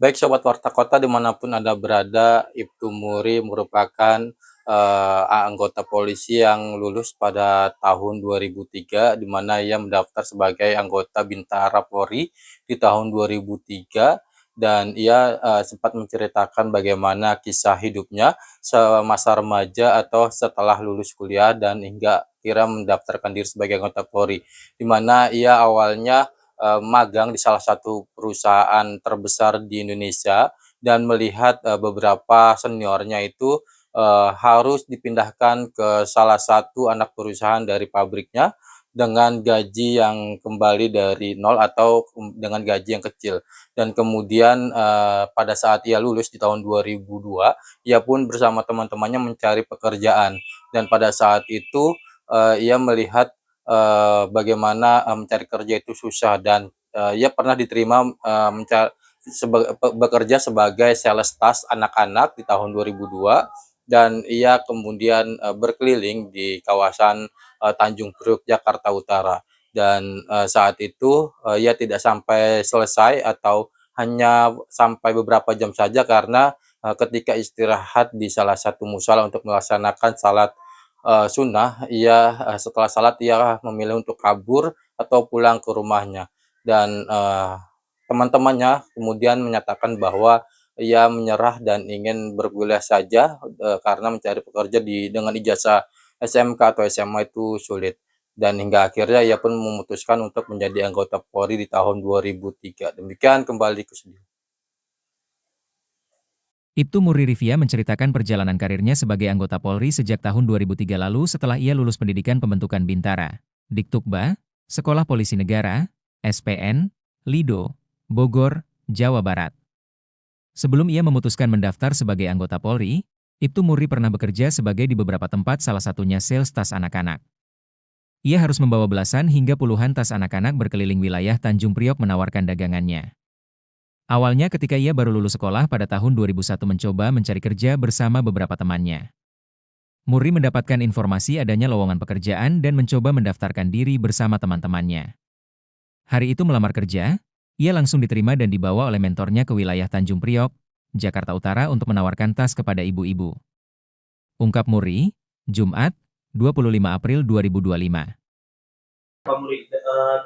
Baik Sobat Warta Kota dimanapun Anda berada, Ibtu Muri merupakan anggota polisi yang lulus pada tahun 2003, di mana ia mendaftar sebagai anggota Bintara Polri di tahun 2003, dan ia sempat menceritakan bagaimana kisah hidupnya semasa remaja atau setelah lulus kuliah dan hingga kira mendaftarkan diri sebagai anggota Polri, di mana ia awalnya magang di salah satu perusahaan terbesar di Indonesia dan melihat beberapa seniornya itu harus dipindahkan ke salah satu anak perusahaan dari pabriknya dengan gaji yang kembali dari nol atau dengan gaji yang kecil. Dan kemudian pada saat ia lulus di tahun 2002, ia pun bersama teman-temannya mencari pekerjaan. Dan pada saat itu ia melihat bagaimana mencari kerja itu susah, dan ia pernah diterima bekerja sebagai sales tas anak-anak di tahun 2002, dan ia kemudian berkeliling di kawasan Tanjung Priok, Jakarta Utara. Dan saat itu ia tidak sampai selesai atau hanya sampai beberapa jam saja, karena ketika istirahat di salah satu musala untuk melaksanakan salat sunnah, ia setelah salat ia memilih untuk kabur atau pulang ke rumahnya. Dan teman-temannya kemudian menyatakan bahwa ia menyerah dan ingin berkuliah saja karena mencari pekerja dengan ijazah SMK atau SMA itu sulit. Dan hingga akhirnya ia pun memutuskan untuk menjadi anggota Polri di tahun 2003. Demikian kembali ke studio. Ibtu Muri Rivia menceritakan perjalanan karirnya sebagai anggota Polri sejak tahun 2003 lalu setelah ia lulus pendidikan pembentukan Bintara, Diktukba, Sekolah Polisi Negara, SPN, Lido, Bogor, Jawa Barat. Sebelum ia memutuskan mendaftar sebagai anggota Polri, Ibtu Muri pernah bekerja sebagai di beberapa tempat, salah satunya sales tas anak-anak. Ia harus membawa belasan hingga puluhan tas anak-anak berkeliling wilayah Tanjung Priok menawarkan dagangannya. Awalnya ketika ia baru lulus sekolah pada tahun 2001 mencoba mencari kerja bersama beberapa temannya. Muri mendapatkan informasi adanya lowongan pekerjaan dan mencoba mendaftarkan diri bersama teman-temannya. Hari itu melamar kerja, ia langsung diterima dan dibawa oleh mentornya ke wilayah Tanjung Priok, Jakarta Utara untuk menawarkan tas kepada ibu-ibu. Ungkap Muri, Jumat, 25 April 2025. Pak Muri,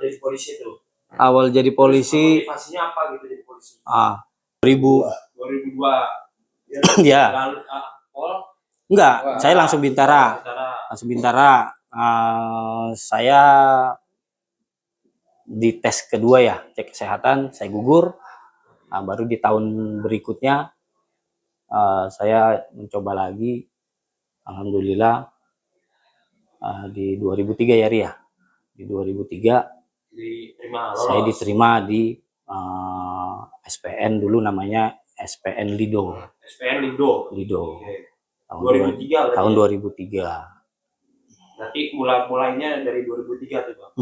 dari polisi itu? Awal jadi polisi motivasinya apa gitu jadi polisi? 2002. Ya. Lalu Enggak, saya langsung Bintara. Saya di tes kedua ya, cek kesehatan, saya gugur. Baru di tahun berikutnya saya mencoba lagi. Alhamdulillah di 2003 ya Ria. Di 2003 saya diterima di SPN, dulu namanya SPN Lido. SPN Lido. Okay. Tahun 2003. Berarti mulainya dari 2003 tuh Bang?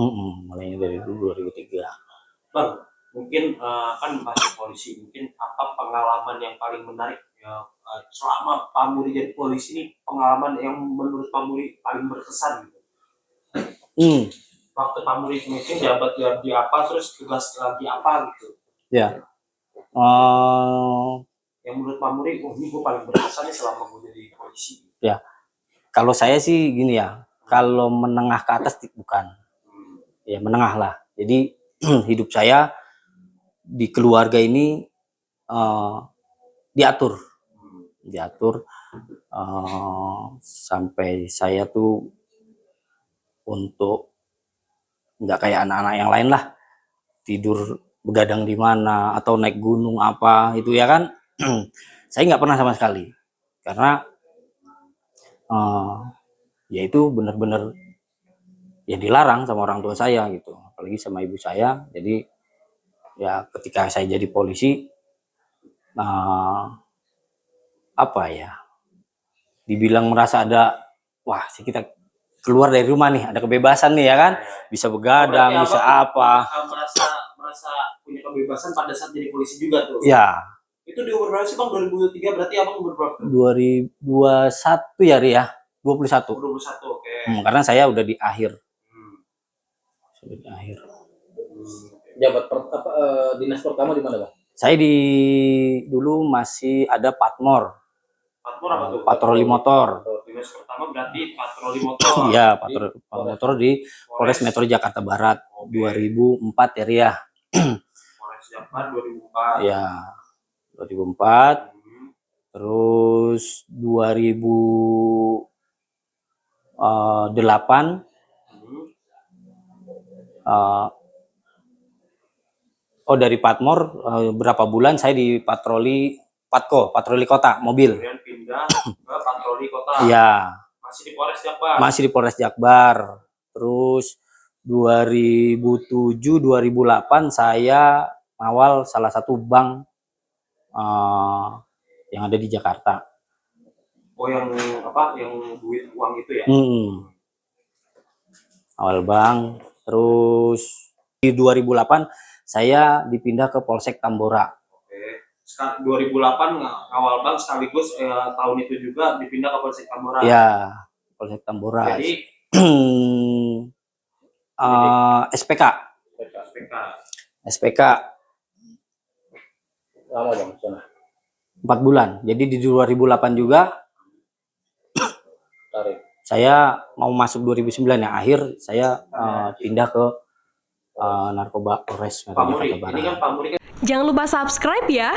Mulainya dari 2003. Bang, mungkin kan masih polisi, mungkin apa pengalaman yang paling menarik ya, selama Pak Muri jadi polisi ini, pengalaman yang menurut Pak Muri paling berkesan gitu? Waktu Pak Muri mungkin jabat di apa, terus tugas lagi apa gitu? Ya. Yang menurut Pak Muri, ini gue paling berkesan selama gue jadi polisi. Ya, kalau saya sih gini ya, kalau menengah ke atas bukan, ya menengah lah. Jadi hidup saya di keluarga ini diatur, sampai saya tuh untuk nggak kayak anak-anak yang lain lah, tidur begadang di mana atau naik gunung apa itu ya kan. Saya nggak pernah sama sekali, karena ya itu benar-benar ya dilarang sama orang tua saya gitu, apalagi sama ibu saya. Jadi ya ketika saya jadi polisi, apa ya, dibilang merasa ada, wah kita keluar dari rumah nih, ada kebebasan nih ya kan, bisa begadang, bisa apa. Merasa punya kebebasan pada saat jadi polisi juga tuh? Ya. Itu di umur berapa sih Bang? 2003 berarti Abang umur berapa? 2021 ya Ria, 21. 21, oke. Karena saya udah di akhir. Jabat dinas pertama di mana Bang? Saya dulu masih ada Patmor, Patmor apa tuh? patroli motor. Tugas pertama berarti patroli motor. Iya, patroli motor di Polres Metro Jakarta Barat. 2004 ya. Polres Jabar 2004. Ya, 2004. Hmm. Terus 2008 dari Patmor berapa bulan saya di patroli patroli kota mobil. Kemudian pindah ke patroli kota. Iya, Masih di Polres Jabar. masih di Polres Jakbar. Terus 2007-2008 saya awal salah satu bank yang ada di Jakarta. Oh, yang apa? Yang duit uang itu ya? Awal bank. Terus di 2008 saya dipindah ke Polsek Tambora. Oke. 2008 awal bank sekaligus tahun itu juga dipindah ke Polsek Tambora. Ya, Polsek Tambora. Jadi SPK. SPK Lama Bang, sana. 4 bulan. Jadi di 2008 juga Tarik. saya mau masuk 2009 ya, akhir saya pindah ke narkoba Polres Metro Pamuri. Jakarta Barat. Ini kan Pamuri kan. Jangan lupa subscribe ya.